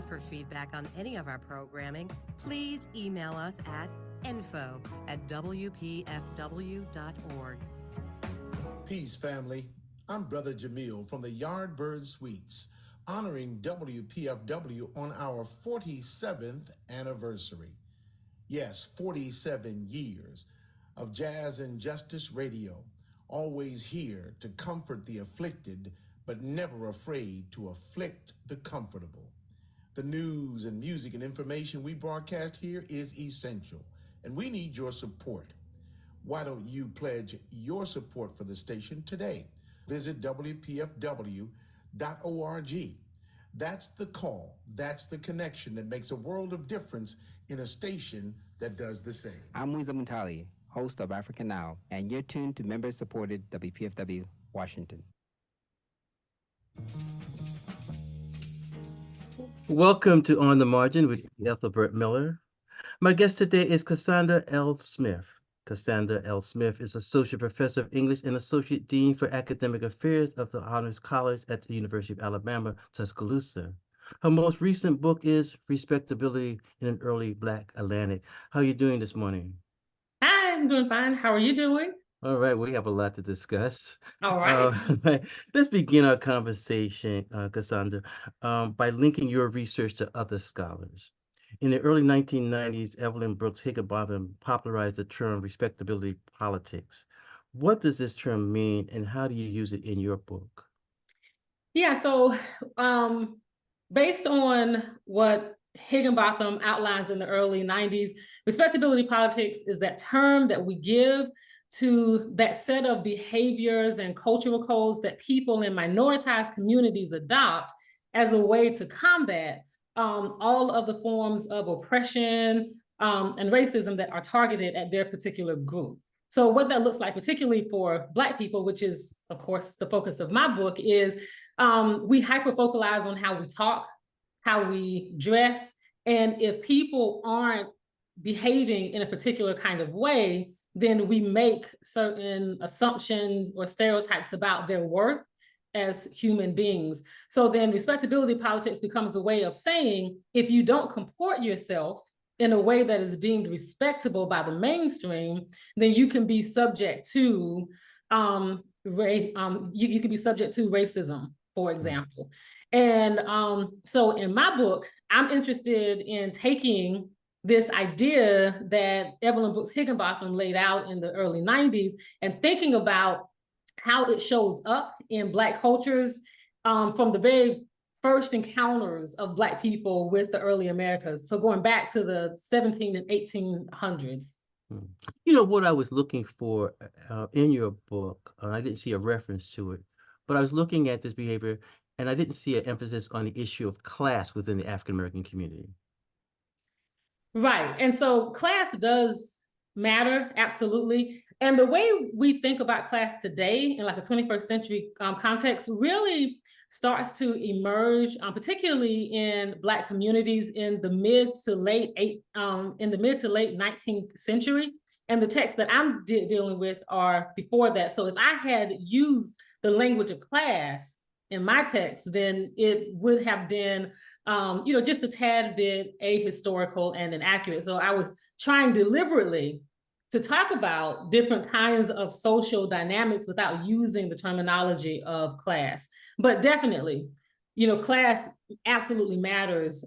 For feedback on any of our programming, please email us at info@wpfw.org. Peace, family. I'm Brother Jamil from the Yardbird Suites, honoring WPFW on our 47th anniversary. Yes, 47 years of Jazz and Justice Radio, always here to comfort the afflicted, but never afraid to afflict the comfortable. The news and music and information we broadcast here is essential, and we need your support. Why don't you pledge your support for the station today? Visit WPFW.org. That's the call. That's the connection that makes a world of difference in a station that does the same. I'm Wiza Muntali, host of Africa Now, and you're tuned to member-supported WPFW Washington. Welcome to On the Margin with Ethelbert Miller. My guest today is Cassander L. Smith. Cassander L. Smith is Associate Professor of English and Associate Dean for Academic Affairs of the Honors College at the University of Alabama, Tuscaloosa. Her most recent book is Respectability in an Early Black Atlantic. How are you doing this morning? Hi, I'm doing fine. How are you doing? All right, we have a lot to discuss. All right. Let's begin our conversation, Cassandra, by linking your research to other scholars. In the early 1990s, Evelyn Brooks Higginbotham popularized the term respectability politics. What does this term mean, and how do you use it in your book? Yeah, so based on what Higginbotham outlines in the early 90s, respectability politics is that term that we give to that set of behaviors and cultural codes that people in minoritized communities adopt as a way to combat all of the forms of oppression and racism that are targeted at their particular group. So what that looks like, particularly for Black people, which is, of course, the focus of my book, is we hyper-focalize on how we talk, how we dress, and if people aren't behaving in a particular kind of way, then we make certain assumptions or stereotypes about their worth as human beings. So then respectability politics becomes a way of saying, if you don't comport yourself in a way that is deemed respectable by the mainstream, then you can be subject to you can be subject to racism, for example. And so in my book, I'm interested in taking this idea that Evelyn Brooks Higginbotham laid out in the early 90s and thinking about how it shows up in Black cultures from the very first encounters of Black people with the early Americas. So going back to the 17 and 1800s. You know, what I was looking for in your book, I didn't see a reference to it, but I was looking at this behavior and I didn't see an emphasis on the issue of class within the African-American community. Right. And so class does matter, absolutely. And the way we think about class today in like a 21st century context really starts to emerge, particularly in Black communities in the mid to late 19th century. And the texts that I'm dealing with are before that. So if I had used the language of class in my text, then it would have been just a tad bit ahistorical and inaccurate. So I was trying deliberately to talk about different kinds of social dynamics without using the terminology of class. But definitely, class absolutely matters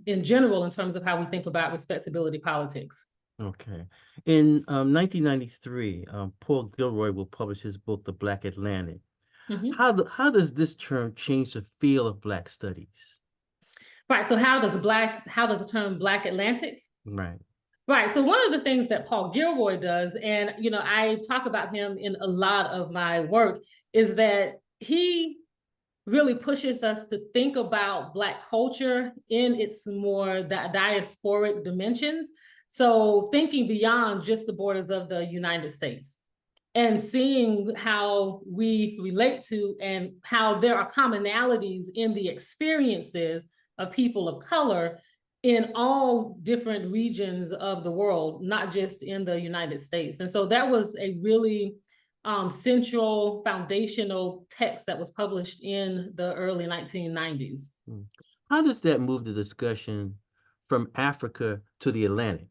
in general in terms of how we think about respectability politics. Okay. In 1993, Paul Gilroy will publish his book, The Black Atlantic. Mm-hmm. How does this term change the feel of Black studies? Right. So how does the term Black Atlantic? Right. Right. So one of the things that Paul Gilroy does, and I talk about him in a lot of my work, is that he really pushes us to think about Black culture in its more diasporic dimensions. So thinking beyond just the borders of the United States and seeing how we relate to and how there are commonalities in the experiences of people of color in all different regions of the world, not just in the United States. And so that was a really central foundational text that was published in the early 1990s. How does that move the discussion from Africa to the Atlantic?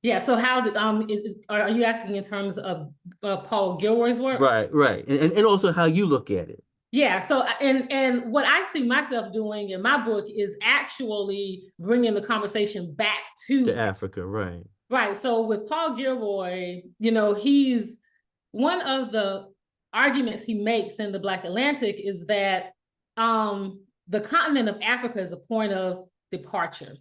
Yeah, so how did are you asking in terms of Paul Gilroy's work? Right, right. And also how you look at it. Yeah, so and what I see myself doing in my book is actually bringing the conversation back To to Africa, right. right. So with Paul Gilroy, he's one of the arguments he makes in the Black Atlantic is that the continent of Africa is a point of departure.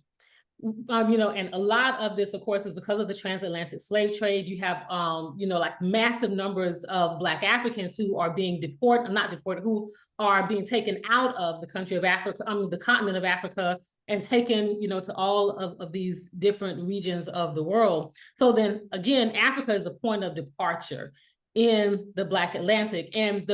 And a lot of this, of course, is because of the transatlantic slave trade. You have, like massive numbers of Black Africans who are being not deported, who are being taken out of the country of Africa, the continent of Africa, and taken, to all of these different regions of the world. So then again, Africa is a point of departure in the Black Atlantic, and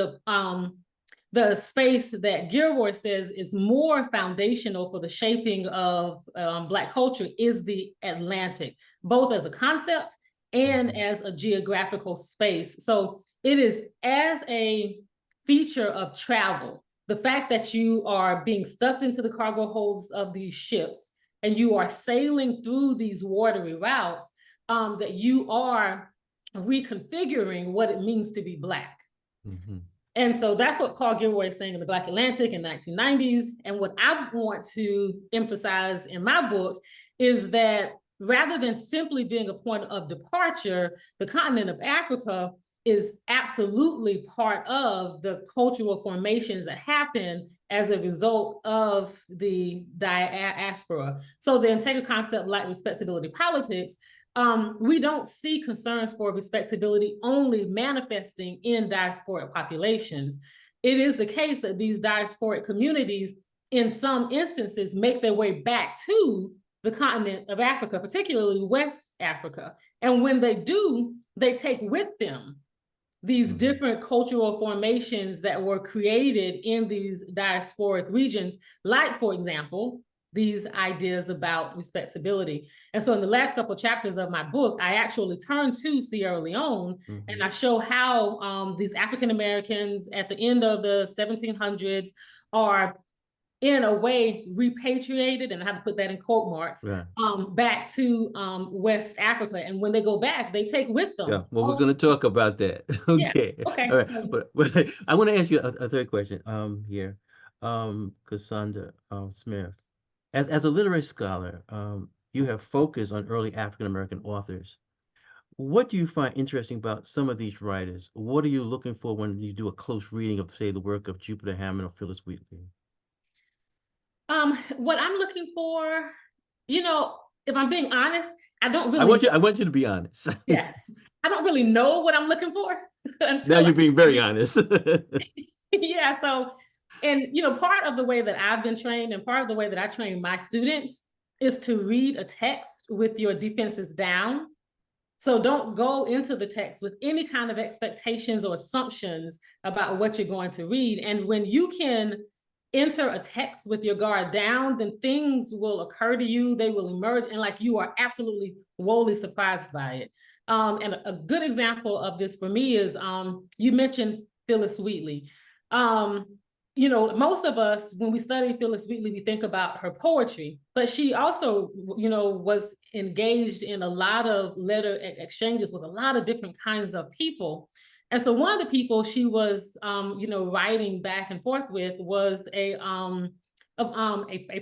the space that Gilroy says is more foundational for the shaping of Black culture is the Atlantic, both as a concept and as a geographical space. So it is as a feature of travel, the fact that you are being stuck into the cargo holds of these ships and you are sailing through these watery routes, that you are reconfiguring what it means to be Black. Mm-hmm. And so that's what Paul Gilroy is saying in the Black Atlantic in the 1990s. And what I want to emphasize in my book is that rather than simply being a point of departure, the continent of Africa is absolutely part of the cultural formations that happen as a result of the diaspora. So then take a concept like respectability politics. We don't see concerns for respectability only manifesting in diasporic populations. It is the case that these diasporic communities, in some instances, make their way back to the continent of Africa, particularly West Africa. And when they do, they take with them these different cultural formations that were created in these diasporic regions, like, for example, these ideas about respectability. And so in the last couple of chapters of my book, I actually turn to Sierra Leone and I show how these African Americans at the end of the 1700s are in a way repatriated, and I have to put that in quote marks, back to West Africa. And when they go back, they take with them. Yeah, well, we're going to talk about that. Okay. Yeah. Okay. All right. So, but I want to ask you a third question here. Cassander Smith, as a literary scholar, you have focused on early African-American authors. What do you find interesting about some of these writers? What are you looking for when you do a close reading of, say, the work of Jupiter Hammond or Phillis Wheatley? What I'm looking for, if I'm being honest, I don't really. I want you to be honest. Yeah, I don't really know what I'm looking for. Now you're being very honest. Yeah. So, and part of the way that I've been trained, and part of the way that I train my students, is to read a text with your defenses down. So don't go into the text with any kind of expectations or assumptions about what you're going to read. And when you can enter a text with your guard down, then things will occur to you, they will emerge, and like you are absolutely woefully surprised by it. And a good example of this for me is you mentioned Phillis Wheatley. Most of us, when we study Phillis Wheatley, we think about her poetry, but she also, was engaged in a lot of letter exchanges with a lot of different kinds of people. And so one of the people she was, writing back and forth with was a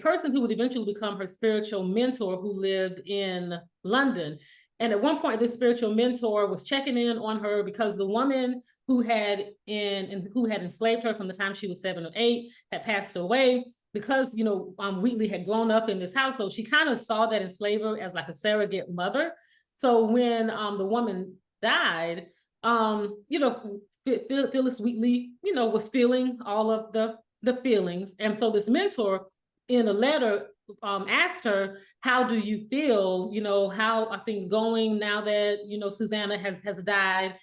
person who would eventually become her spiritual mentor, who lived in London. And at one point, this spiritual mentor was checking in on her because the woman who had enslaved her from the time she was 7 or 8 had passed away. Because Wheatley had grown up in this household, she kind of saw that enslaver as like a surrogate mother. So when the woman died, Phillis Wheatley, was feeling all of the feelings. And so this mentor in a letter asked her, how do you feel? How are things going now that, Susanna has died?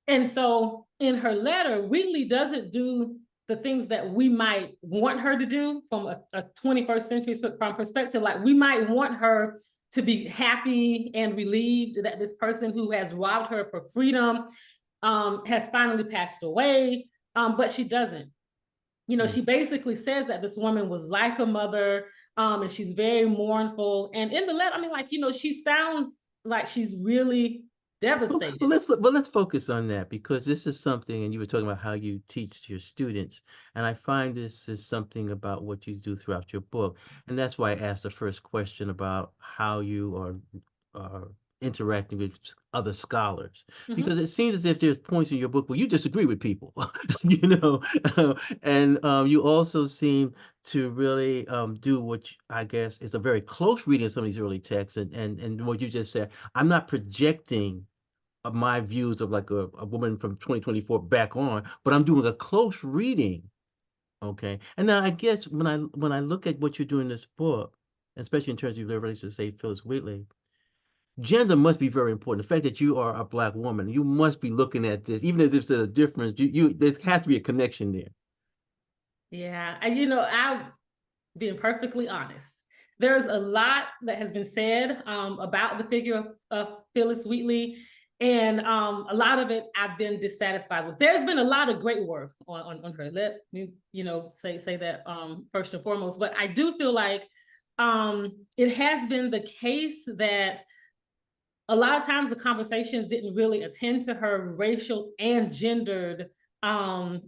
And so in her letter, Wheatley doesn't do the things that we might want her to do from a 21st century perspective. Like we might want her to be happy and relieved that this person who has robbed her for freedom has finally passed away, but she doesn't. she basically says that this woman was like a mother, and she's very mournful. And in the letter, I mean, like, she sounds like she's really devastated. Let's focus on that, because this is something, and you were talking about how you teach your students, and I find this is something about what you do throughout your book, and that's why I asked the first question about how you are interacting with other scholars, because it seems as if there's points in your book where you disagree with people, you know, and you also seem to really do what I guess is a very close reading of some of these early texts, and what you just said. I'm not projecting my views of like a woman from 2024 back on, but I'm doing a close reading. Okay. And now I guess when I look at what you're doing in this book, especially in terms of your relationship to say Phyllis Wheatley, gender must be very important. The fact that you are a Black woman, you must be looking at this, even if there's a difference, there has to be a connection there. Yeah. And I'm being perfectly honest. There's a lot that has been said about the figure of Phyllis Wheatley, and a lot of it I've been dissatisfied with. There's been a lot of great work on her. Let me, say that first and foremost. But I do feel like it has been the case that a lot of times the conversations didn't really attend to her racial and gendered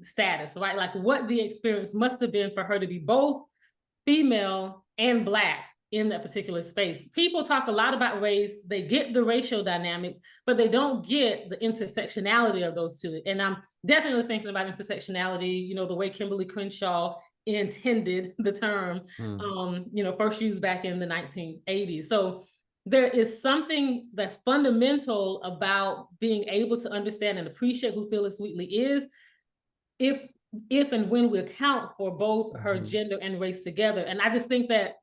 status, right? Like what the experience must have been for her to be both female and Black in that particular space. People talk a lot about race, they get the racial dynamics, but they don't get the intersectionality of those two. And I'm definitely thinking about intersectionality, the way Kimberly Crenshaw intended the term, first used back in the 1980s. So there is something that's fundamental about being able to understand and appreciate who Phyllis Wheatley is, if and when we account for both her gender and race together. And I just think that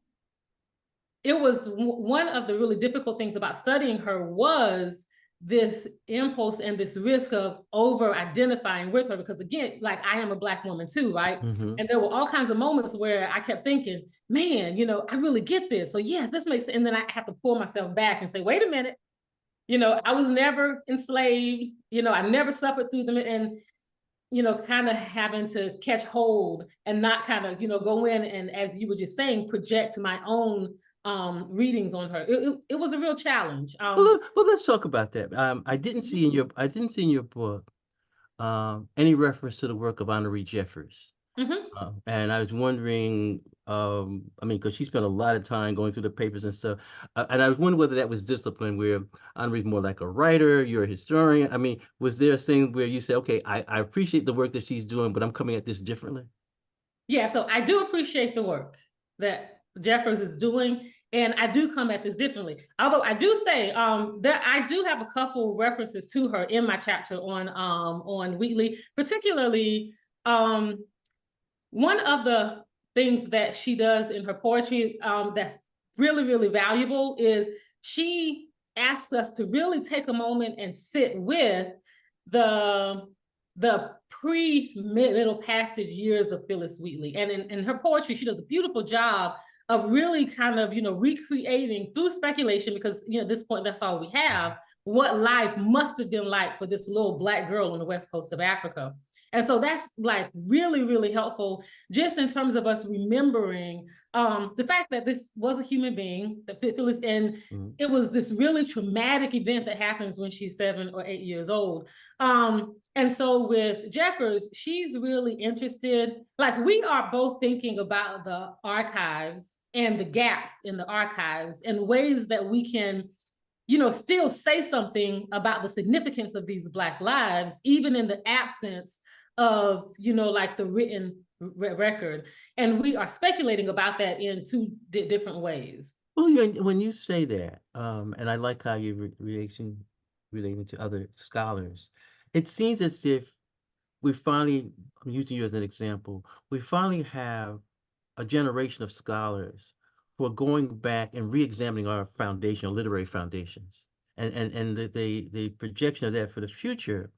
it was one of the really difficult things about studying her was this impulse and this risk of over identifying with her, because again, like I am a Black woman too, right? And there were all kinds of moments where I kept thinking, man, I really get this. So yes, this makes sense. And then I have to pull myself back and say, wait a minute, I was never enslaved, I never suffered through them. And kind of having to catch hold and not kind of, go in and, as you were just saying, project my own readings on her. It was a real challenge. Well, let's talk about that. I didn't see in your book any reference to the work of Honorée Jeffers. And I was wondering, I mean, because she spent a lot of time going through the papers and stuff, and I was wondering whether that was discipline, where Honoree's more like a writer, you're a historian. I mean, was there a thing where you say, okay, I appreciate the work that she's doing, but I'm coming at this differently? Yeah, so I do appreciate the work that Jeffers is doing, and I do come at this differently. Although I do say that I do have a couple references to her in my chapter on Wheatley, particularly one of the things that she does in her poetry that's really, really valuable is she asks us to really take a moment and sit with the pre-middle passage years of Phyllis Wheatley. And in her poetry, she does a beautiful job of really kind of, recreating through speculation, because, at this point, that's all we have, what life must have been like for this little Black girl on the west coast of Africa. And so that's like really, really helpful, just in terms of us remembering the fact that this was a human being, that Phyllis, and it was this really traumatic event that happens when she's 7 or 8 years old. And so with Jeffers, she's really interested, like we are both thinking about the archives and the gaps in the archives and ways that we can, still say something about the significance of these Black lives, even in the absence of, like the written record. And we are speculating about that in two different ways. Well, when you say that, and I like how you relating to other scholars, it seems as if we finally, I'm using you as an example, we finally have a generation of scholars who are going back and re-examining our foundation, our literary foundations. And the projection of that for the future,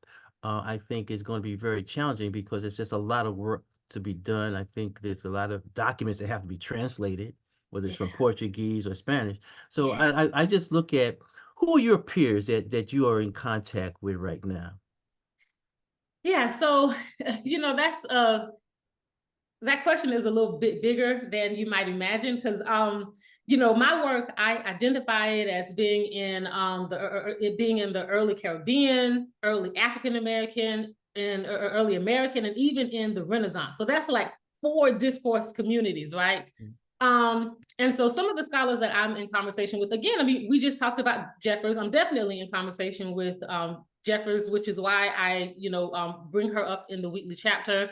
I think is going to be very challenging, because it's just a lot of work to be done. I think there's a lot of documents that have to be translated, whether it's from Portuguese or Spanish. So I just look at, who are your peers that you are in contact with right now? Yeah, so, that's that question is a little bit bigger than you might imagine, because you know, my work, I identify it as being in the early Caribbean, early African American, and early American, and even in the Renaissance. So that's like 4 discourse communities, right? And so some of the scholars that I'm in conversation with, again, I mean, we just talked about Jeffers. I'm definitely in conversation with Jeffers, which is why I, you know, bring her up in the weekly chapter.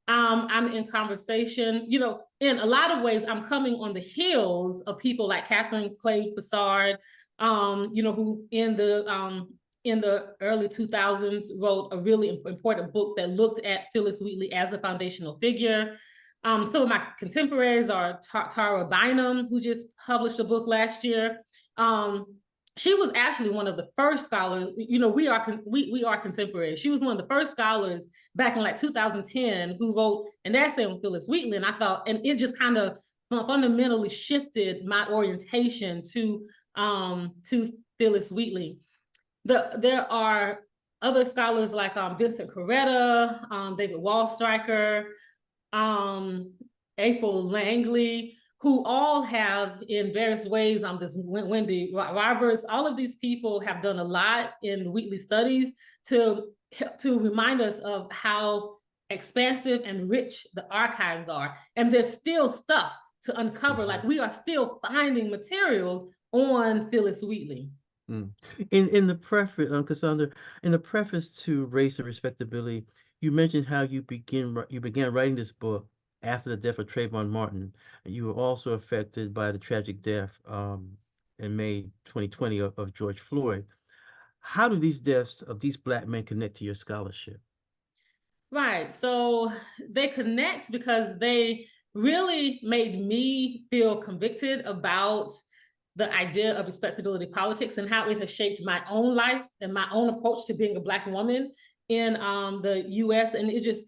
I'm in conversation, you know, in a lot of ways, I'm coming on the heels of people like Catherine Clay Fassard, you know, who in the early 2000s wrote a really important book that looked at Phyllis Wheatley as a foundational figure. Some of my contemporaries are Tara Bynum, who just published a book last year. She was actually one of the first scholars, you know, we are contemporaries. She was one of the first scholars back in like 2010 who wrote an essay on Phyllis Wheatley. And I thought, and it just kind of fundamentally shifted my orientation to Phyllis Wheatley. There are other scholars like Vincent Coretta, David Wallstreicher, April Langley, who all have in various ways, this Wendy Roberts, all of these people have done a lot in Wheatley studies to remind us of how expansive and rich the archives are. And there's still stuff to uncover. Like, we are still finding materials on Phyllis Wheatley. In the preface, Cassander, in the preface to Race and Respectability, you mentioned how you began writing this book after the death of Trayvon Martin. You were also affected by the tragic death in May 2020 of George Floyd. How do these deaths of these Black men connect to your scholarship? Right. So they connect because they really made me feel convicted about the idea of respectability politics and how it has shaped my own life and my own approach to being a Black woman in the US. And it just,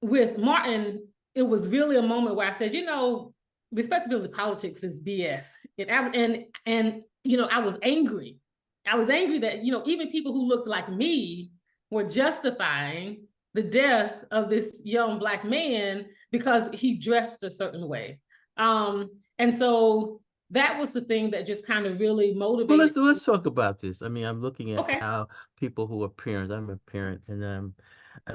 with Martin, it was really a moment where I said, you know, respectability politics is BS. And you know, I was angry. I was angry that, you know, even people who looked like me were justifying the death of this young Black man because he dressed a certain way. And so that was the thing that just kind of really motivated. Well, let's talk about this. I mean, I'm looking at Okay. how people who are parents, I'm a parent, and I'm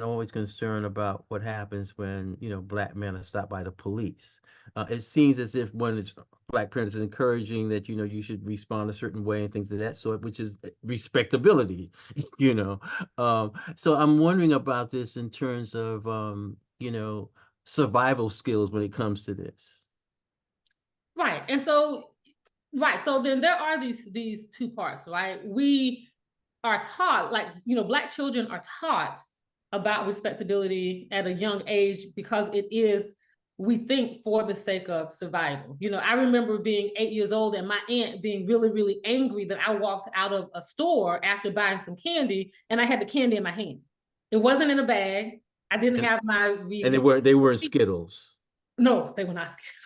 always concerned about what happens when, you know, Black men are stopped by the police. It seems as if one is Black parents is encouraging that, you know, you should respond a certain way and things of that sort, which is respectability, you know. So I'm wondering about this in terms of, you know, survival skills when it comes to this. Right. And so, right. So then there are these 2 parts, right? We are taught, like, you know, Black children are taught about respectability at a young age because it is, we think, for the sake of survival. You know, I remember being 8 years old and my aunt being really, really angry that I walked out of a store after buying some candy and I had the candy in my hand. It wasn't in a bag. I didn't have my And they weren't Skittles. No, they were not Skittles.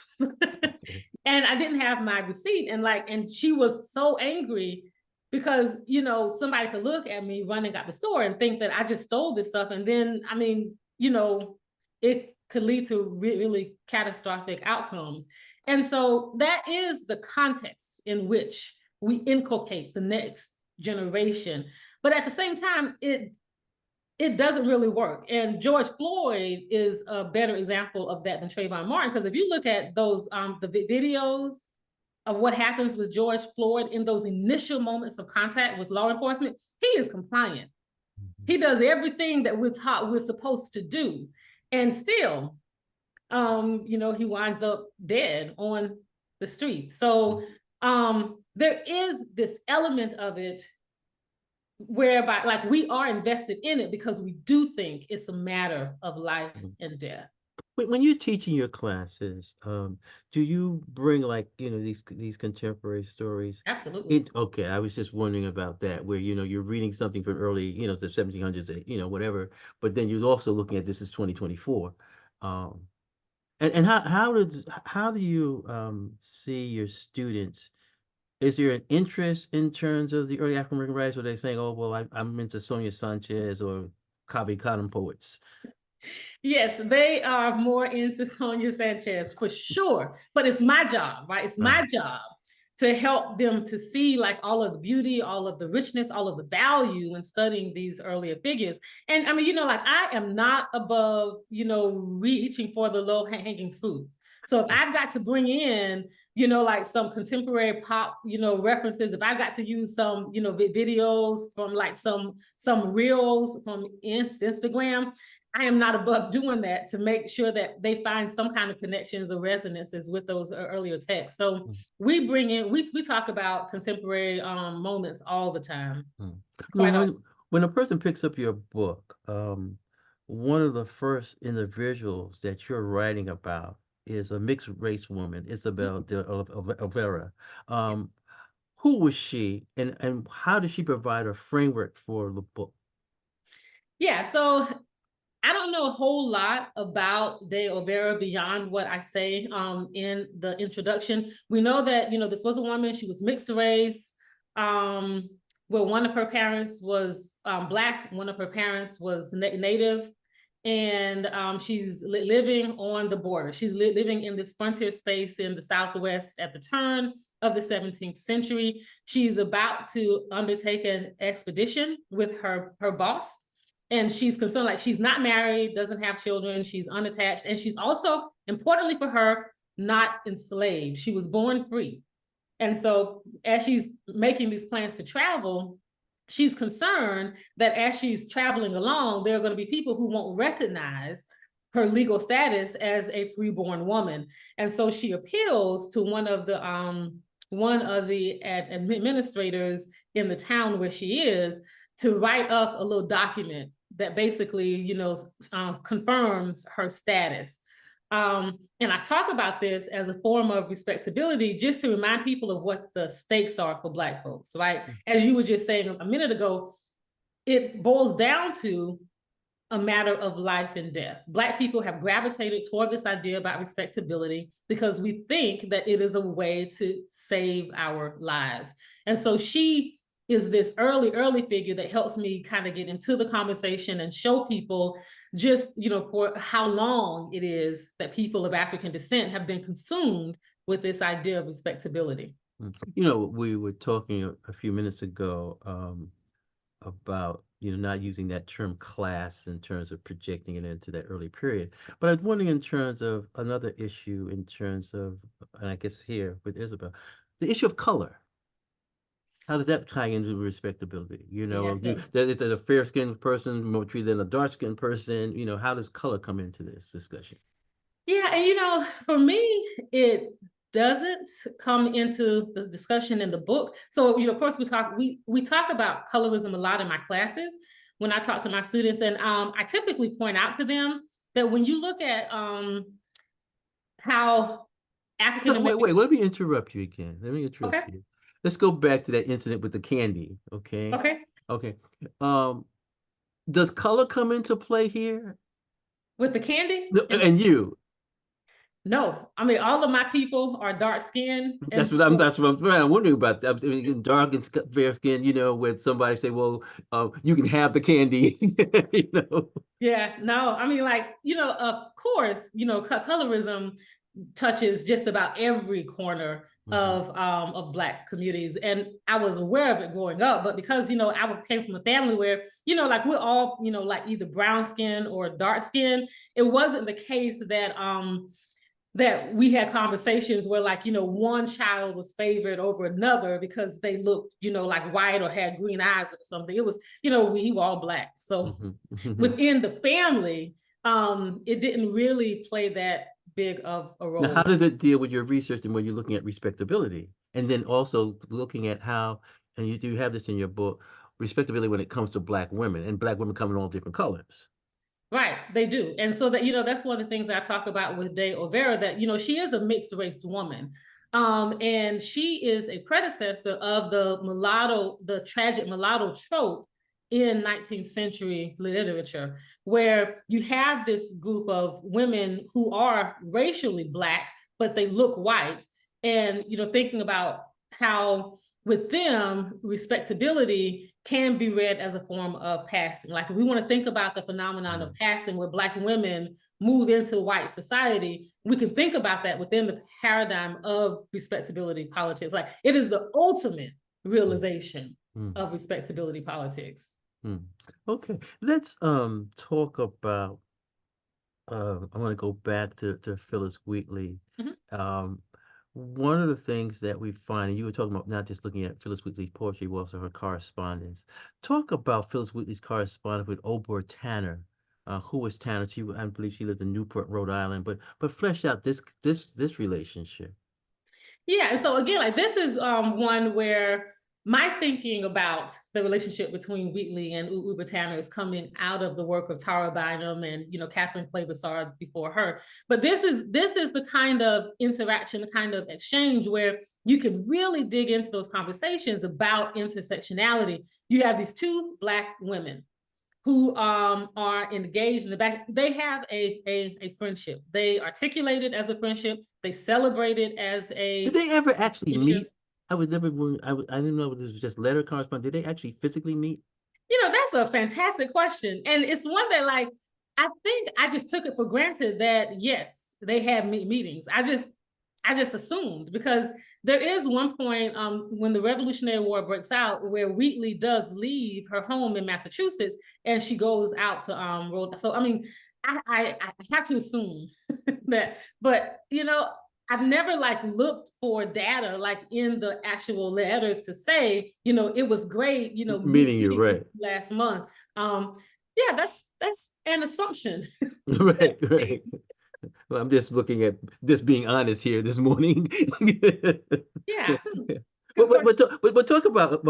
And I didn't have my receipt. And she was so angry because, you know, somebody could look at me running out the store and think that I just stole this stuff. And then, I mean, you know, it could lead to really catastrophic outcomes. And so that is the context in which we inculcate the next generation. But at the same time, it doesn't really work. And George Floyd is a better example of that than Trayvon Martin, because if you look at those the videos of what happens with George Floyd in those initial moments of contact with law enforcement, he is compliant. He does everything that we're taught we're supposed to do. And still, you know, he winds up dead on the street. So there is this element of it whereby, like, we are invested in it because we do think it's a matter of life and death. When you're teaching your classes, do you bring, like, you know, these contemporary stories? Absolutely. Okay, I was just wondering about that, where, you know, you're reading something from early, you know, the 1700s, you know, whatever, but then you're also looking at this as 2024. And how do you see your students? Is there an interest in terms of the early African American writers, or are they saying, oh, well, I'm into Sonia Sanchez or Cave Cotton poets? Yes, they are more into Sonia Sanchez for sure. But it's my job, right? It's my job to help them to see like all of the beauty, all of the richness, all of the value in studying these earlier figures. And I mean, you know, like I am not above, you know, reaching for the low hanging fruit. So if I've got to bring in, you know, like some contemporary pop, you know, references, if I got to use some, you know, videos from like some reels from Instagram, I am not above doing that to make sure that they find some kind of connections or resonances with those earlier texts. So we bring in, we talk about contemporary moments all the time. When a person picks up your book, one of the first individuals that you're writing about is a mixed race woman, Isabel de Oliveira. Who was she, and how did she provide a framework for the book? Yeah, so I don't know a whole lot about De Oliveira beyond what I say in the introduction. We know that, you know, this was a woman, she was mixed race, where one of her parents was Black, one of her parents was Native, and she's living on the border. She's living in this frontier space in the Southwest at the turn of the 17th century. She's about to undertake an expedition with her boss. And she's concerned, like she's not married, doesn't have children, she's unattached, and she's also, importantly for her, not enslaved. She was born free. And so as she's making these plans to travel, she's concerned that as she's traveling along, there are going to be people who won't recognize her legal status as a freeborn woman. And so she appeals to one of the administrators in the town where she is to write up a little document that basically, you know, confirms her status. And I talk about this as a form of respectability, just to remind people of what the stakes are for Black folks, right? As you were just saying a minute ago, it boils down to a matter of life and death. Black people have gravitated toward this idea about respectability because we think that it is a way to save our lives. And so she is this early figure that helps me kind of get into the conversation and show people just, you know, for how long it is that people of African descent have been consumed with this idea of respectability. You know, we were talking a few minutes ago about, you know, not using that term class in terms of projecting it into that early period. But I was wondering in terms of another issue, in terms of, and I guess here with Isabel, the issue of color. How does that tie into respectability? You know, it's a fair-skinned person more treated than a dark-skinned person. You know, how does color come into this discussion? Yeah, and you know, for me, it doesn't come into the discussion in the book. So, you know, of course, we talk about colorism a lot in my classes when I talk to my students, and I typically point out to them that when you look at how African American. Wait, let me interrupt you again. Let me interrupt you. Let's go back to that incident with the candy. Okay. Does color come into play here? With the candy? And you? No, I mean, all of my people are dark skinned. That's what I'm wondering about. I mean, dark and fair skin, you know, when somebody say, well, you can have the candy, you know? Yeah, no, I mean, like, you know, of course, you know, colorism touches just about every corner of Black communities. And I was aware of it growing up, but because, you know, I came from a family where, you know, like we're all, you know, like either brown skin or dark skin. It wasn't the case that that we had conversations where, like, you know, one child was favored over another because they looked, you know, like white or had green eyes or something. It was, you know, we were all Black. So within the family, it didn't really play that big of a role. Now, how does it deal with your research and when you're looking at respectability? And then also looking at how, and you do have this in your book, respectability when it comes to Black women, and Black women come in all different colors. Right, they do. And so that, you know, that's one of the things that I talk about with De Oliveira, that, you know, she is a mixed race woman. And she is a predecessor of the tragic mulatto trope in 19th century literature, where you have this group of women who are racially Black, but they look white. And, you know, thinking about how with them, respectability can be read as a form of passing. Like if we want to think about the phenomenon of passing where Black women move into white society, we can think about that within the paradigm of respectability politics. Like it is the ultimate realization of respectability politics. Okay, let's talk about I want to go back to Phyllis Wheatley. One of the things that we find, and you were talking about not just looking at Phyllis Wheatley's poetry, but also her correspondence. Talk about Phyllis Wheatley's correspondence with Obor Tanner, who was Tanner. I believe she lived in Newport, Rhode Island. But flesh out this relationship. Yeah, and so again, like this is one where my thinking about the relationship between Wheatley and Uber Tanner is coming out of the work of Tara Bynum and Catherine Clay-Bassard before her. But this is the kind of interaction, the kind of exchange where you can really dig into those conversations about intersectionality. You have these two Black women who are engaged in the back. They have a friendship. They articulate it as a friendship. They celebrate it as a. Did they ever actually friendship. meet? I didn't know if this was just letter correspondence. Did they actually physically meet? That's a fantastic question. And it's one that like, I think I just took it for granted that yes, they had meetings. I just assumed, because there is one point when the Revolutionary War breaks out where Wheatley does leave her home in Massachusetts and she goes out to Rhode. So I mean, I have to assume that, but I've never like looked for data like in the actual letters to say, it was great, meeting you right last month. Yeah, that's an assumption. right. Well, I'm just looking at just being honest here this morning. Yeah. But talk about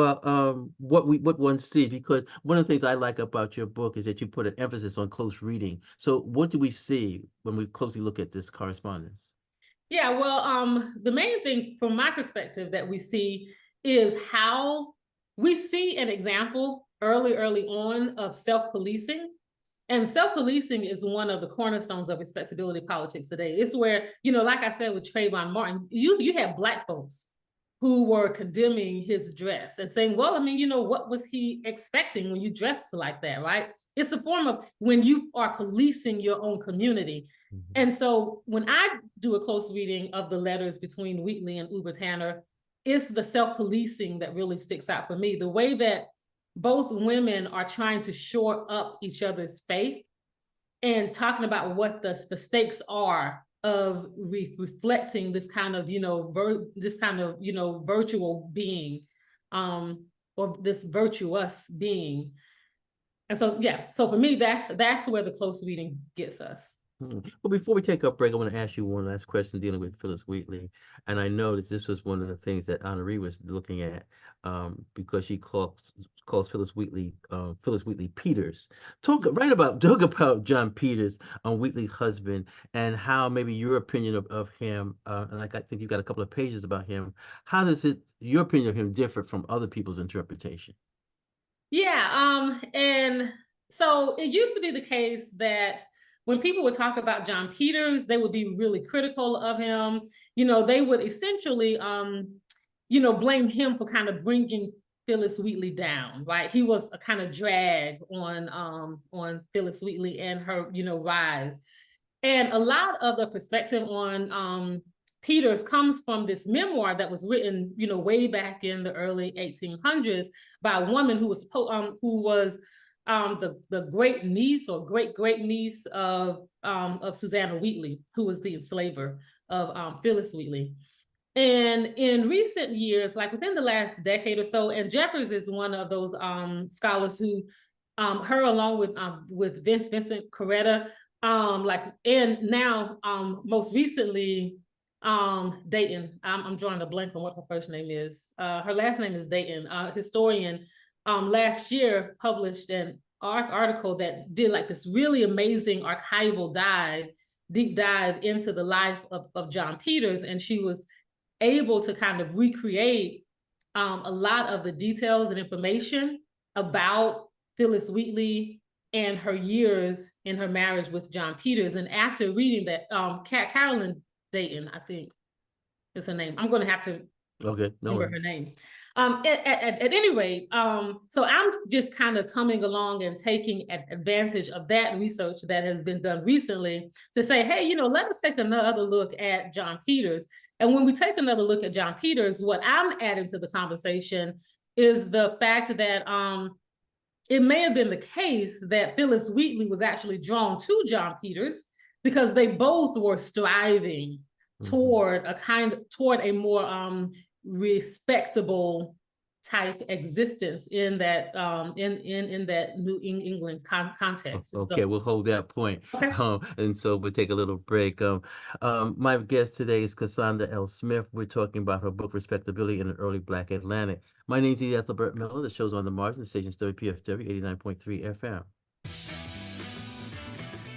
what one see, because one of the things I like about your book is that you put an emphasis on close reading. So what do we see when we closely look at this correspondence? Yeah, well, the main thing from my perspective that we see is how we see an example early on of self-policing. And self-policing is one of the cornerstones of respectability politics today. It's where, like I said with Trayvon Martin, you had Black folks who were condemning his dress and saying, well, I mean, what was he expecting when you dress like that, right? It's a form of when you are policing your own community. And so when I do a close reading of the letters between Wheatley and Uber Tanner, it's the self-policing that really sticks out for me. The way that both women are trying to shore up each other's faith and talking about what the stakes are of reflecting this kind of, virtual being, or this virtuous being. And so, yeah, so for me, that's where the close reading gets us. Well, before we take a break, I want to ask you one last question dealing with Phyllis Wheatley. And I know that this was one of the things that Honoree was looking at, because she calls Phyllis Wheatley Peters. Talk about John Peters, Wheatley's husband, and how maybe your opinion of him, and like I think you've got a couple of pages about him. How does your opinion of him differ from other people's interpretation? Yeah, and so it used to be the case that when people would talk about John Peters, they would be really critical of him. They would essentially, blame him for kind of bringing Phyllis Wheatley down, right? He was a kind of drag on Phyllis Wheatley and her, rise. And a lot of the perspective on Peters comes from this memoir that was written, way back in the early 1800s by a woman who was the great niece or great niece of Susanna Wheatley, who was the enslaver of Phyllis Wheatley. And in recent years, like within the last decade or so, and Jeffers is one of those scholars who, her along with Vincent Coretta, and now most recently, Dayton. I'm drawing a blank on what her first name is. Her last name is Dayton. Historian. Last year published an article that did like this really amazing archival deep dive into the life of John Peters. And she was able to kind of recreate a lot of the details and information about Phyllis Wheatley and her years in her marriage with John Peters. And after reading that, Carolyn Dayton, I think is her name. I'm going to have to Okay, no Remember worries. her name. At any rate, so I'm just kind of coming along and taking advantage of that research that has been done recently to say, hey, let us take another look at John Peters. And when we take another look at John Peters, what I'm adding to the conversation is the fact that it may have been the case that Phyllis Wheatley was actually drawn to John Peters because they both were striving toward a more respectable type existence in that in that New England context. And Okay, so, we'll hold that point. okay. And so we'll take a little break. My guest today is Cassander L. Smith. We're talking about her book, Respectability in an Early Black Atlantic. My name is Ethelbert Miller. The show's on the margin. The station's WPFW 89.3 FM.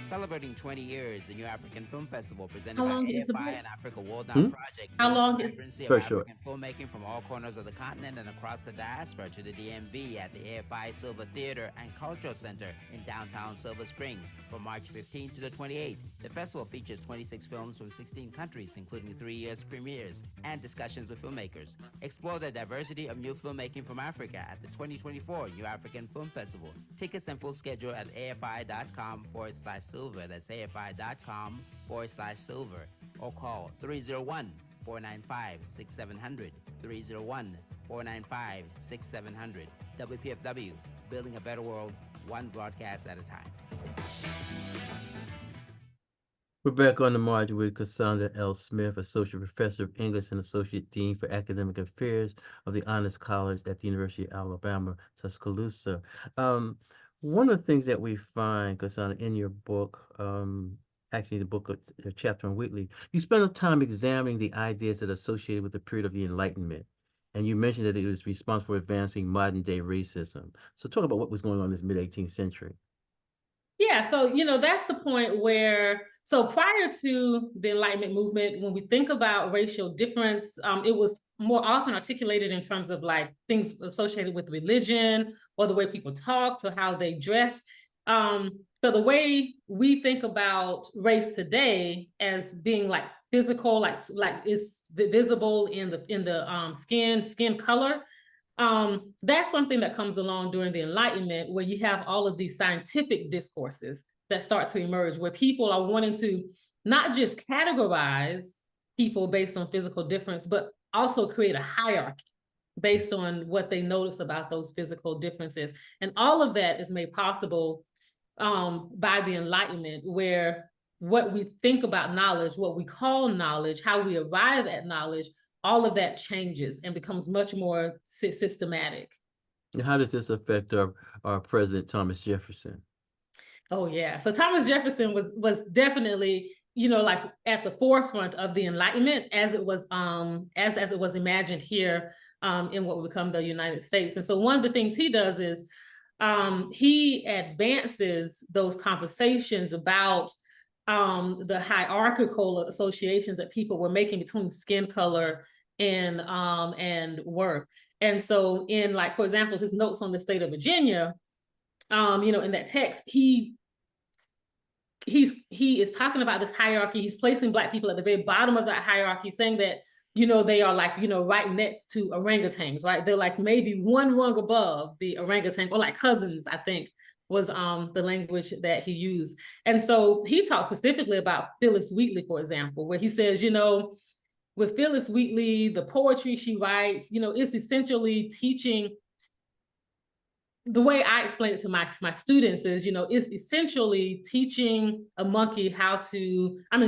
Celebrating 20 years, the New African Film Festival presented How by long is the AFI break? and Africa World Now Project How brings long the is- vibrancy of Very short. African filmmaking from all corners of the continent and across the diaspora to the DMV at the AFI Silver Theater and Cultural Center in downtown Silver Spring from March 15th to the 28th. The festival features 26 films from 16 countries, including 3 US premieres and discussions with filmmakers. Explore the diversity of new filmmaking from Africa at the 2024 New African Film Festival. Tickets and full schedule at afi.com/silver. That's afi.com/silver. Or call 301-495-6700. 301-495-6700. WPFW, building a better world, one broadcast at a time. We're back on the margin with Cassander L. Smith, Associate Professor of English and Associate Dean for Academic Affairs of the Honors College at the University of Alabama, Tuscaloosa. One of the things that we find, Cassander, in your book, actually the book, a chapter on Wheatley, you spend a time examining the ideas that are associated with the period of the Enlightenment. And you mentioned that it was responsible for advancing modern day racism. So talk about what was going on in this mid-18th century. Yeah, so that's the point where, so prior to the Enlightenment movement, when we think about racial difference, it was more often articulated in terms of like things associated with religion or the way people talked or how they dressed. But the way we think about race today as being like physical, like it's visible in the skin color. That's something that comes along during the Enlightenment, where you have all of these scientific discourses that start to emerge, where people are wanting to not just categorize people based on physical difference, but also create a hierarchy based on what they notice about those physical differences. And all of that is made possible by the Enlightenment, where what we think about knowledge, what we call knowledge, how we arrive at knowledge, all of that changes and becomes much more systematic. And how does this affect our President Thomas Jefferson? Oh yeah, so Thomas Jefferson was definitely like at the forefront of the Enlightenment as it was as it was imagined here in what would become the United States. And so one of the things he does is he advances those conversations about the hierarchical associations that people were making between skin color and work. And so in, like, for example, his notes on the state of Virginia, in that text, he is talking about this hierarchy. He's placing Black people at the very bottom of that hierarchy, saying that, they are like, right next to orangutans, right? They're like maybe one rung above the orangutan, or like cousins, I think was the language that he used. And so he talks specifically about Phyllis Wheatley, for example, where he says, with Phyllis Wheatley, the poetry she writes, is essentially teaching. The way I explain it to my students is, it's essentially teaching a monkey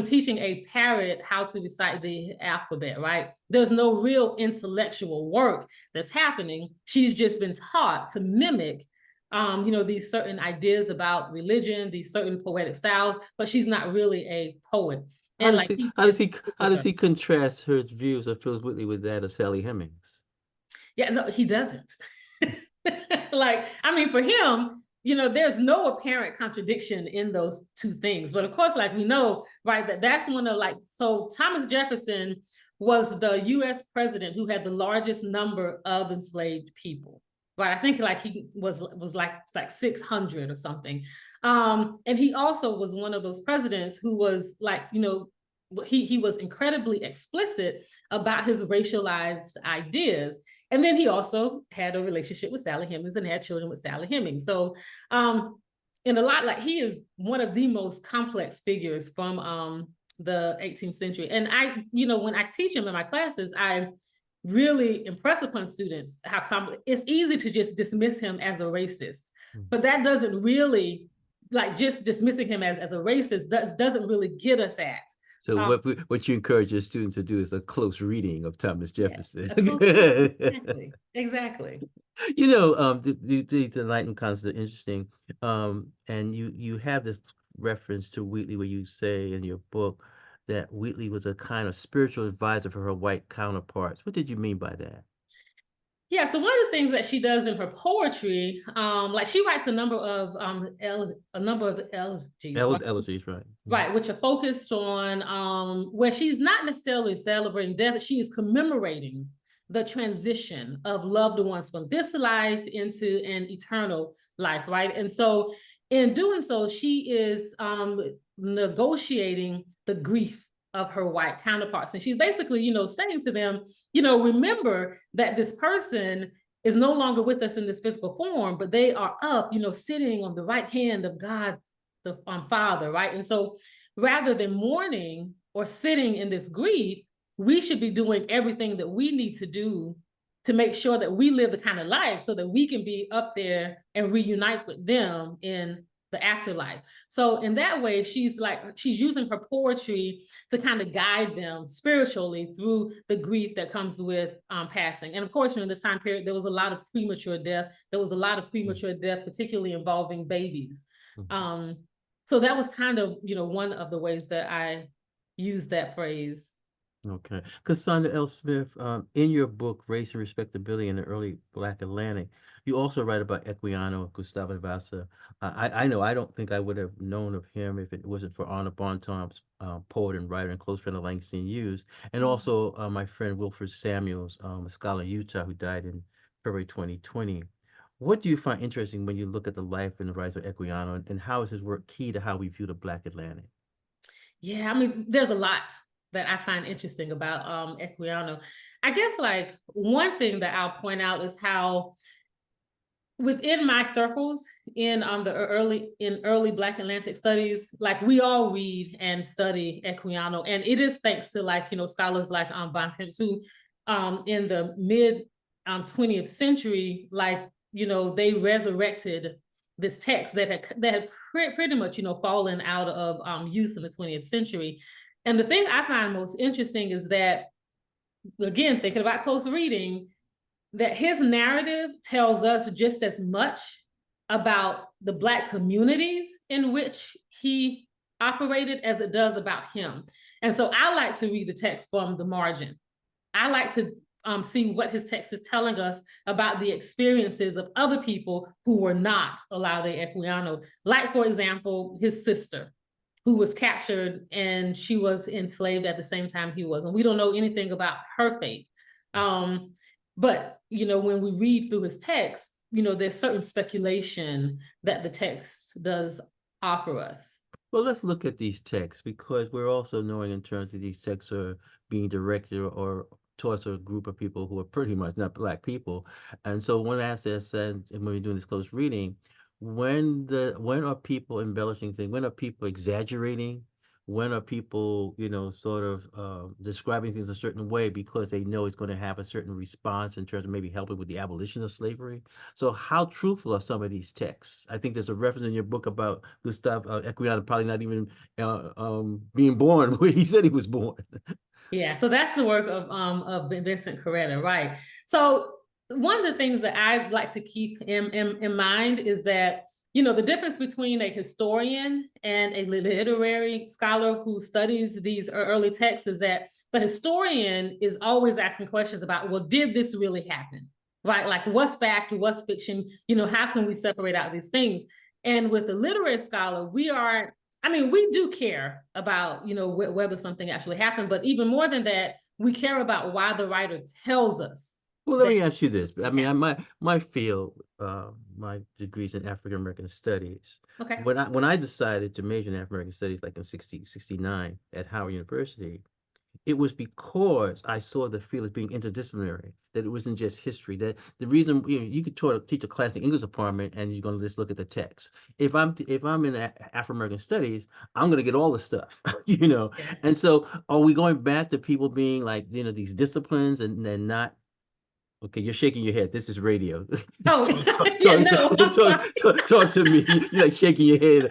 teaching a parrot how to recite the alphabet, right? There's no real intellectual work that's happening. She's just been taught to mimic, these certain ideas about religion, these certain poetic styles, but she's not really a poet. And how does he contrast her views of Phyllis Wheatley with that of Sally Hemings? Yeah, no, he doesn't. For him, there's no apparent contradiction in those two things. But of course, we know, right, that's one of so Thomas Jefferson was the US president who had the largest number of enslaved people. Right. I think he was like 600 or something. And he also was one of those presidents who was he was incredibly explicit about his racialized ideas. And then he also had a relationship with Sally Hemings and had children with Sally Hemings. So in a lot, like, he is one of the most complex figures from the 18th century. And I, when I teach him in my classes, I really impress upon students how complex. It's easy to just dismiss him as a racist, but that doesn't really, like, just dismissing him as a racist doesn't really get us at. So what you encourage your students to do is a close reading of Thomas Jefferson. Yes, exactly. The enlightenment concept is interesting. And you have this reference to Wheatley where you say in your book that Wheatley was a kind of spiritual advisor for her white counterparts. What did you mean by that? Yeah, so one of the things that she does in her poetry, like, she writes a number of elegies, Elegies, right? Right, which are focused on where she's not necessarily celebrating death, she is commemorating the transition of loved ones from this life into an eternal life, right? And so in doing so, she is negotiating the grief of her white counterparts. And she's basically, saying to them, remember that this person is no longer with us in this physical form, but they are up, sitting on the right hand of God, the Father, right? And so rather than mourning or sitting in this grief, we should be doing everything that we need to do to make sure that we live the kind of life so that we can be up there and reunite with them in the afterlife. So in that way, she's using her poetry to kind of guide them spiritually through the grief that comes with passing. And of course, in this time period, there was a lot of premature death. There was a lot of premature death, particularly involving babies. So that was kind of, one of the ways that I used that phrase. Okay. Cassander L. Smith, in your book, Race and Respectability in the Early Black Atlantic, you also write about Equiano, Gustave Vassa. I know I don't think I would have known of him if it wasn't for Arnold Bontemps, poet and writer and close friend of Langston Hughes, and also my friend Wilfred Samuels, a scholar in Utah who died in February 2020. What do you find interesting when you look at the life and the rise of Equiano, and how is his work key to how we view the Black Atlantic? Yeah, I mean, there's a lot that I find interesting about Equiano. I guess, like, one thing that I'll point out is how within my circles in early Black Atlantic studies, like, we all read and study Equiano, and it is thanks to, like, scholars like Bontemps, who in the mid 20th century, like, they resurrected this text that had pretty much fallen out of use in the 20th century. And the thing I find most interesting is that, again, thinking about close reading, that his narrative tells us just as much about the Black communities in which he operated as it does about him. And so I like to read the text from the margin. I like to see what his text is telling us about the experiences of other people who were not Olaudah Equiano. Like, for example, his sister, who was captured and she was enslaved at the same time he was. And we don't know anything about her fate. But, when we read through his text, there's certain speculation that the text does offer us. Well, let's look at these texts, because we're also knowing in terms of these texts are being directed or towards a group of people who are pretty much not Black people. And so one aspect said, and when we're doing this close reading, when are people embellishing things? When are people exaggerating? When are people, sort of describing things a certain way because they know it's going to have a certain response in terms of maybe helping with the abolition of slavery? So how truthful are some of these texts? I think there's a reference in your book about Gustave Equiano probably not even being born where he said he was born. Yeah, so that's the work of Vincent Coretta, right? So one of the things that I like to keep in mind is that, the difference between a historian and a literary scholar who studies these early texts is that the historian is always asking questions about, well, did this really happen? Right? Like, what's fact, what's fiction? How can we separate out these things? And with the literary scholar, we do care about, whether something actually happened, but even more than that, we care about why the writer tells us Well, let me ask you this. I mean, my field, my degrees in African American Studies. Okay. When I decided to major in African American Studies, like in 69 at Howard University, it was because I saw the field as being interdisciplinary, that it wasn't just history. That the reason, you could teach a class in English department and you're going to just look at the text. If I'm in African American Studies, I'm going to get all the stuff, Yeah. And so, are we going back to people being like, these disciplines and then not? Okay, you're shaking your head. This is radio. Oh, yeah, no, I'm sorry. Talk to me. You're like shaking your head,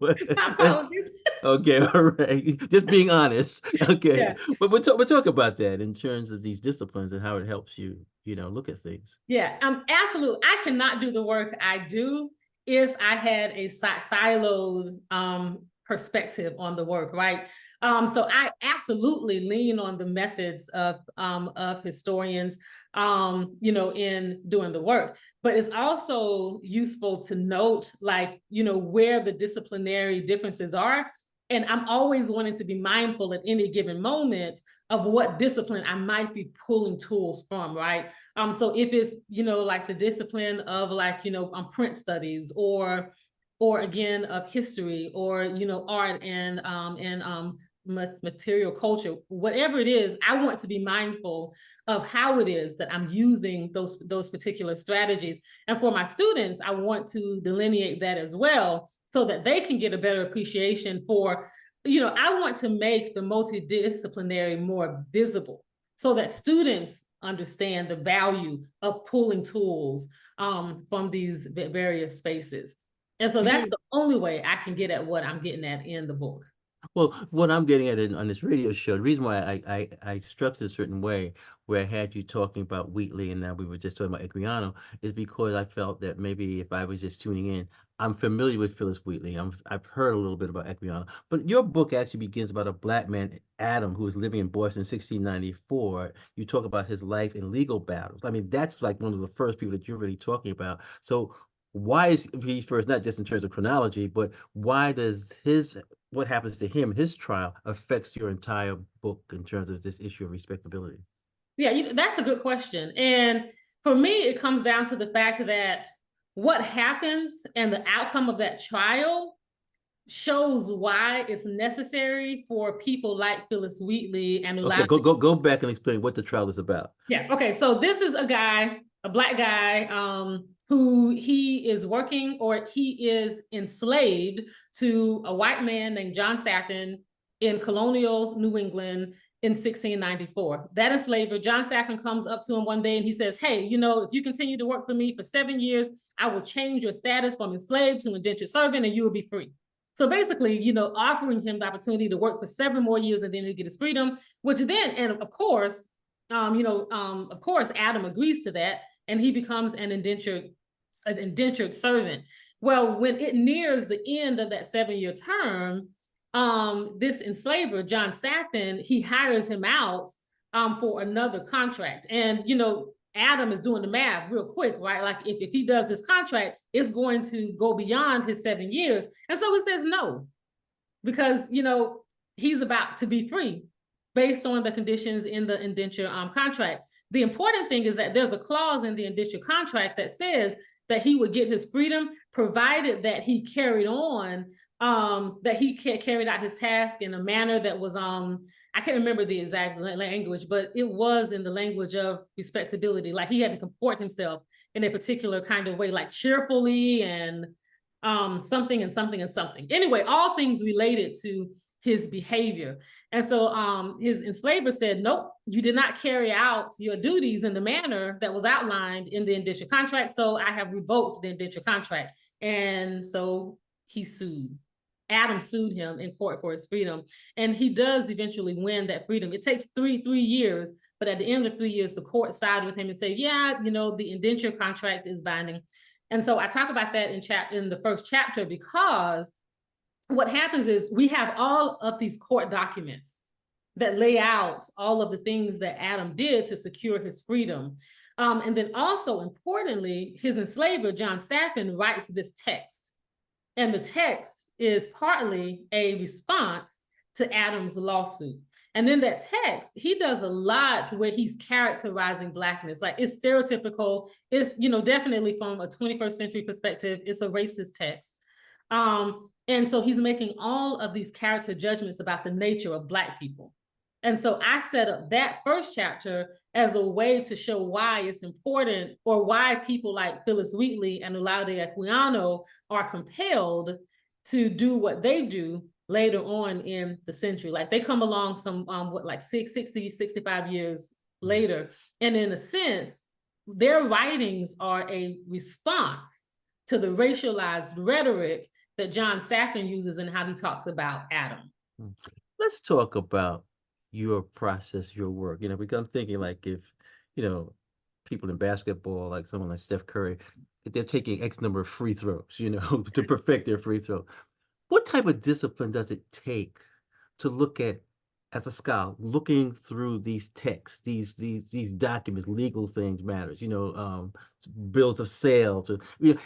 My apologies. Okay, all right. Just being honest. Okay. Yeah. But we'll talk about that in terms of these disciplines and how it helps you, look at things. Yeah, absolutely. I cannot do the work I do if I had a siloed perspective on the work, right? So I absolutely lean on the methods of historians, in doing the work. But it's also useful to note, like, where the disciplinary differences are. And I'm always wanting to be mindful at any given moment of what discipline I might be pulling tools from, right? So if it's, like the discipline of print studies or again of history or, art and material culture, whatever it is, I want to be mindful of how it is that I'm using those particular strategies. And for my students, I want to delineate that as well, so that they can get a better appreciation for, I want to make the multidisciplinary more visible so that students understand the value of pulling tools from these various spaces. And so that's the only way I can get at what I'm getting at in the book. Well, what I'm getting at on this radio show, the reason why I structured a certain way where I had you talking about Wheatley and now we were just talking about Equiano is because I felt that maybe if I was just tuning in, I'm familiar with Phyllis Wheatley. I've heard a little bit about Equiano, but your book actually begins about a Black man, Adam, who was living in Boston in 1694. You talk about his life in legal battles. I mean, that's like one of the first people that you're really talking about. So why is he first, not just in terms of chronology, but why does what happens to him, his trial, affects your entire book in terms of this issue of respectability? Yeah, that's a good question. And for me, it comes down to the fact that what happens and the outcome of that trial shows why it's necessary for people like Phyllis Wheatley and Okay, go back and explain what the trial is about. Yeah, okay, so this is a Black guy, who he is working, or he is enslaved to a white man named John Saffin in colonial New England in 1694. That enslaver, John Saffin, comes up to him one day and he says, hey, if you continue to work for me for 7 years, I will change your status from enslaved to indentured servant and you will be free. So basically, offering him the opportunity to work for 7 more years and then he'll get his freedom, which then, and of course, Adam agrees to that and he becomes an indentured servant. Well, when it nears the end of that 7-year term, this enslaver, John Saffin, he hires him out for another contract. And, Adam is doing the math real quick, right? Like if he does this contract, it's going to go beyond his 7 years. And so he says no, because, he's about to be free based on the conditions in the indenture contract. The important thing is that there's a clause in the indenture contract that says that he would get his freedom provided that he carried on, that he carried out his task in a manner that was, I can't remember the exact language, but it was in the language of respectability. Like he had to comport himself in a particular kind of way, like cheerfully and something and something and something. Anyway, all things related to his behavior. And so his enslaver said, nope, you did not carry out your duties in the manner that was outlined in the indenture contract. So I have revoked the indenture contract. And so he sued. Adam sued him in court for his freedom. And he does eventually win that freedom. It takes three years, but at the end of 3 years, the court sided with him and said, yeah, the indenture contract is binding. And so I talk about that in the first chapter, because what happens is we have all of these court documents that lay out all of the things that Adam did to secure his freedom. And then also importantly, his enslaver, John Saffin, writes this text. And the text is partly a response to Adam's lawsuit. And in that text, he does a lot where he's characterizing Blackness. Like, it's stereotypical. It's, definitely from a 21st century perspective, it's a racist text. And so he's making all of these character judgments about the nature of Black people. And so I set up that first chapter as a way to show why it's important, or why people like Phyllis Wheatley and Olaude Equiano are compelled to do what they do later on in the century. Like, they come along some, 60, 65 years later. And in a sense, their writings are a response to the racialized rhetoric that John Safin uses in how he talks about Adam. Let's talk about your process, your work. Because I'm thinking, like, if, people in basketball, like someone like Steph Curry, they're taking X number of free throws, to perfect their free throw. What type of discipline does it take to look at, as a scholar, looking through these texts, these documents, legal things matters, bills of sale.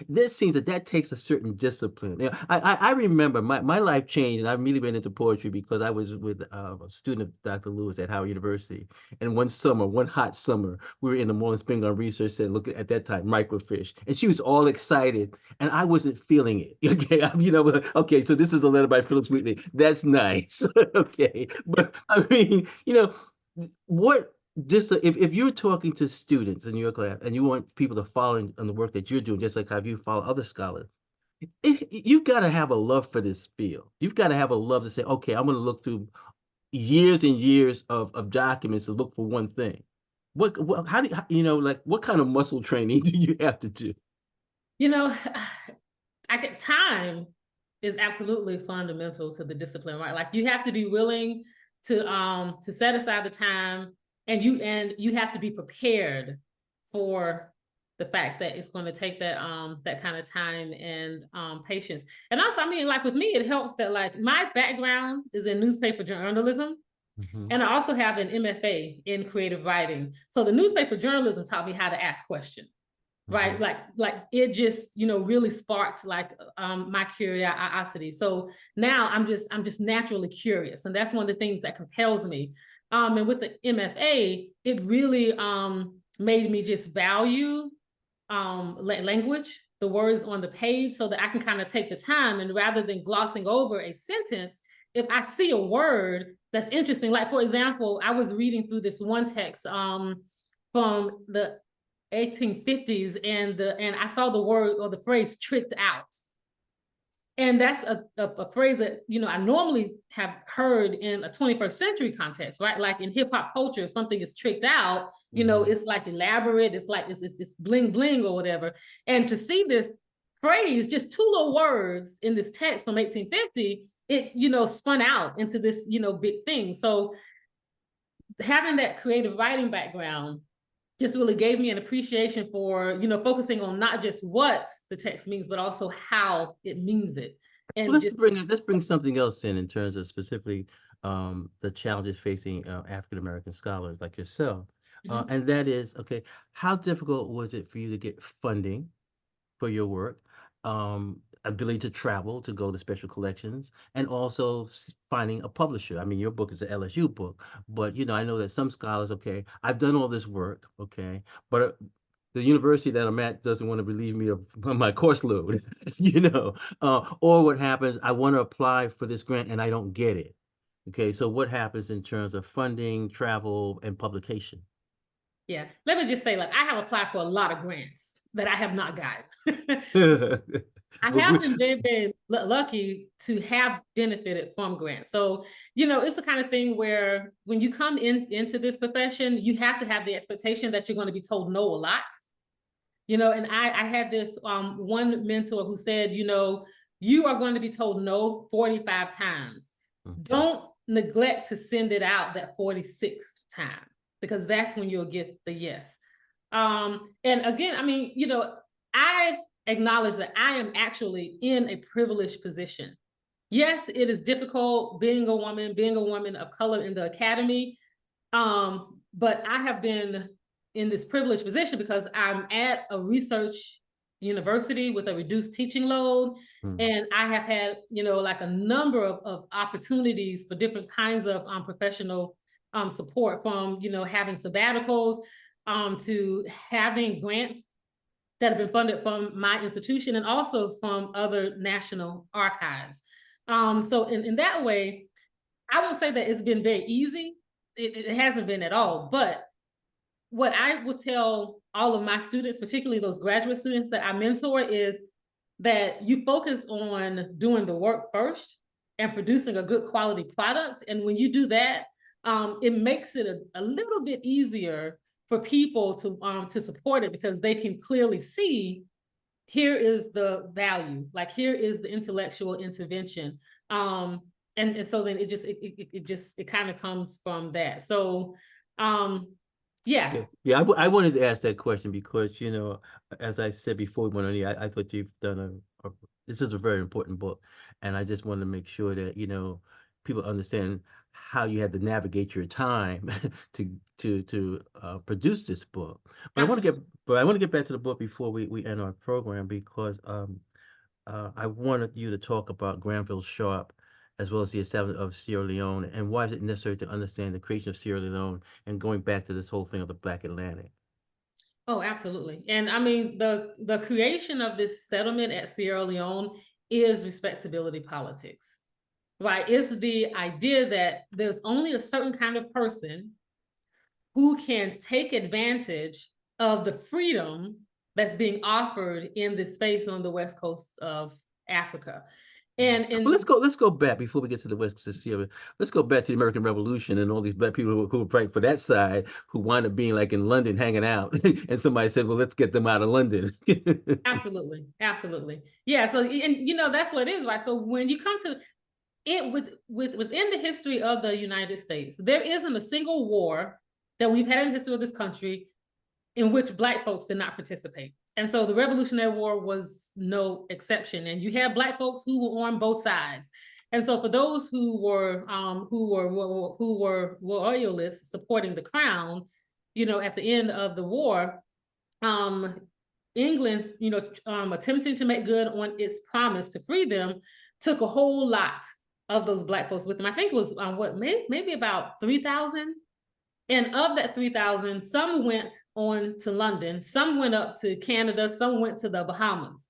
This seems that takes a certain discipline. I remember my life changed, and I've really been into poetry because I was with a student of Dr. Lewis at Howard University. And one hot summer, we were in the Moreland Spingarn Research Center looking at that time, microfiche. And she was all excited, and I wasn't feeling it. Okay, okay, so this is a letter by Phyllis Wheatley. That's nice. Okay, but I mean, if you're talking to students in your class and you want people to follow in the work that you're doing, just like how you follow other scholars, you've got to have a love for this field. You've got to have a love to say, okay, I'm going to look through years and years of documents to look for one thing. What kind of muscle training do you have to do? Time is absolutely fundamental to the discipline, right? Like, you have to be willing to set aside the time, and you have to be prepared for the fact that it's going to take that kind of time and patience. And also, like, with me, it helps that, like, my background is in newspaper journalism. And I also have an MFA in creative writing. So the newspaper journalism taught me how to ask questions. Right. Like it just, really sparked my curiosity. So now I'm just naturally curious. And that's one of the things that compels me. And with the MFA, it really made me just value language, the words on the page, so that I can kind of take the time, and rather than glossing over a sentence, if I see a word that's interesting, like, for example, I was reading through this one text from the 1850s, and I saw the word or the phrase "tricked out," and that's a phrase that I normally have heard in a 21st century context, right? Like in hip hop culture, if something is tricked out, it's like elaborate, it's like it's bling bling or whatever. And to see this phrase, just two little words in this text from 1850, it spun out into this big thing. So having that creative writing background just really gave me an appreciation for, focusing on not just what the text means, but also how it means it. And let's bring something else in terms of specifically the challenges facing African-American scholars like yourself. And that is, okay, how difficult was it for you to get funding for your work? Ability to travel, to go to special collections, and also finding a publisher. I mean, your book is an LSU book, but I know that some scholars, okay, I've done all this work, okay, but the university that I'm at doesn't want to relieve me of my course load, or what happens, I want to apply for this grant and I don't get it. Okay, so what happens in terms of funding, travel, and publication? Yeah, let me just say, like, I have applied for a lot of grants that I have not gotten. I haven't been lucky to have benefited from grants. So, it's the kind of thing where when you come into this profession, you have to have the expectation that you're going to be told no a lot. And I had this one mentor who said, you are going to be told no 45 times. Don't neglect to send it out that 46th time, because that's when you'll get the yes. And again, I acknowledge that I am actually in a privileged position. Yes, it is difficult being a woman of color in the academy. But I have been in this privileged position because I'm at a research university with a reduced teaching load. And I have had, like a number of opportunities for different kinds of professional support, from, having sabbaticals, to having grants that have been funded from my institution and also from other national archives. So in that way, I won't say that it's been very easy. It hasn't been at all. But what I would tell all of my students, particularly those graduate students that I mentor, is that you focus on doing the work first and producing a good quality product. And when you do that, it makes it a little bit easier for people to support it, because they can clearly see, here is the value, like here is the intellectual intervention. And so then it kind of comes from that. So yeah. I wanted to ask that question because, as I said before we went on here, I thought you've done this is a very important book, and I just wanted to make sure that, people understand how you had to navigate your time to produce this book. But I want to get back to the book before we end our program, because I wanted you to talk about Granville Sharp, as well as the establishment of Sierra Leone, and why is it necessary to understand the creation of Sierra Leone, and going back to this whole thing of the Black Atlantic. Oh, absolutely. And I mean, the creation of this settlement at Sierra Leone is respectability politics, right? It's the idea that there's only a certain kind of person who can take advantage of the freedom that's being offered in this space on the west coast of Africa. And let's go back before we get to the West of Sierra. Let's go back to the American Revolution and all these Black people who were fighting for that side, who wound up being like in London hanging out, and somebody said, "Well, let's get them out of London." Absolutely, yeah. So, and that's what it is, right? So when you come to it within the history of the United States, there isn't a single war that we've had in the history of this country in which Black folks did not participate. And so the Revolutionary War was no exception. And you had Black folks who were on both sides. And so for those who were royalists supporting the crown, at the end of the war, England, attempting to make good on its promise to free them, took a whole lot of those Black folks with them. I think it was maybe about 3,000. And of that 3,000, some went on to London, some went up to Canada, some went to the Bahamas.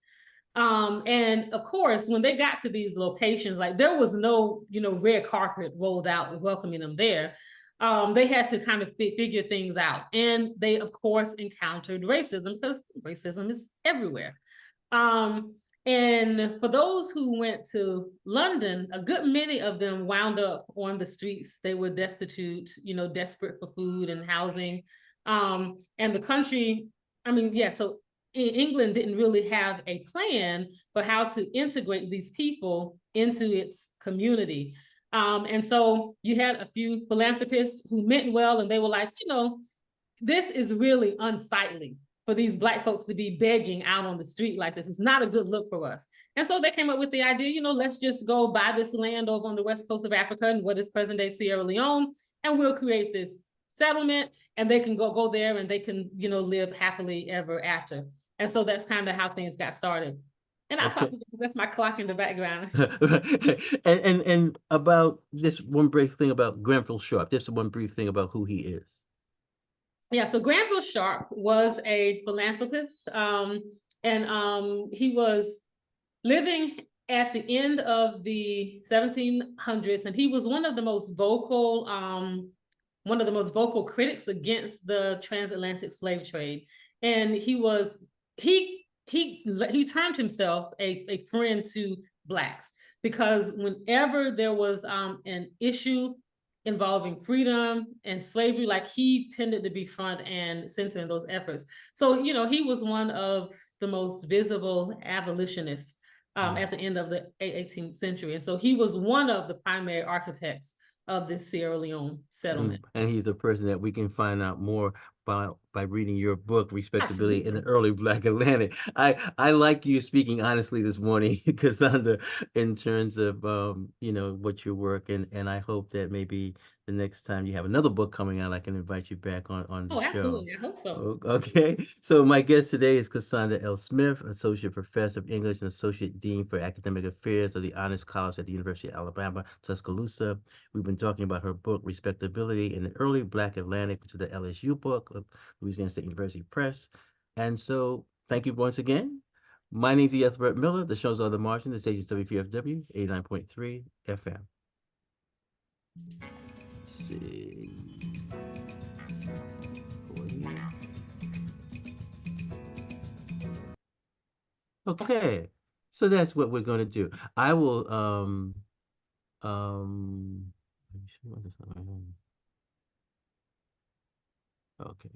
And of course, when they got to these locations, like there was no, red carpet rolled out welcoming them there. They had to kind of figure things out. And they, of course, encountered racism, because racism is everywhere. And for those who went to London, a good many of them wound up on the streets. They were destitute, desperate for food and housing. And the country, so England didn't really have a plan for how to integrate these people into its community. And so you had a few philanthropists who meant well, and they were like, this is really unsightly for these Black folks to be begging out on the street like this. It's not a good look for us. And so they came up with the idea, let's just go buy this land over on the west coast of Africa, and what is present-day Sierra Leone, and we'll create this settlement, and they can go there, and they can, live happily ever after. And so that's kind of how things got started. And I probably, that's my clock in the background. and about this one brief thing about Granville Sharp, just one brief thing about who he is. Yeah, so Granville Sharp was a philanthropist, and he was living at the end of the 1700s, and he was one of the most vocal critics against the transatlantic slave trade. And he termed himself a friend to Blacks, because whenever there was an issue involving freedom and slavery, like he tended to be front and center in those efforts. So, he was one of the most visible abolitionists at the end of the 18th century. And so he was one of the primary architects of this Sierra Leone settlement. And he's a person that we can find out more about by reading your book, Respectability in the Absolutely. Early Black Atlantic. I like you speaking honestly this morning, Cassandra, in terms of you know, what you work, and I hope that maybe the next time you have another book coming out, I can invite you back on the Oh, show. absolutely. I hope so. Okay, so my guest today is Cassander L. Smith, Associate Professor of English and Associate Dean for Academic Affairs of the Honors College at the University of Alabama, Tuscaloosa. We've been talking about her book, Respectability in the Early Black Atlantic, which is the LSU book of Louisiana State University Press. And so thank you once again. My name is Ethelbert Miller. The show's on the margin. The station is WPFW 89.3 FM. Let's see. Okay, so that's what we're going to do. I will um okay.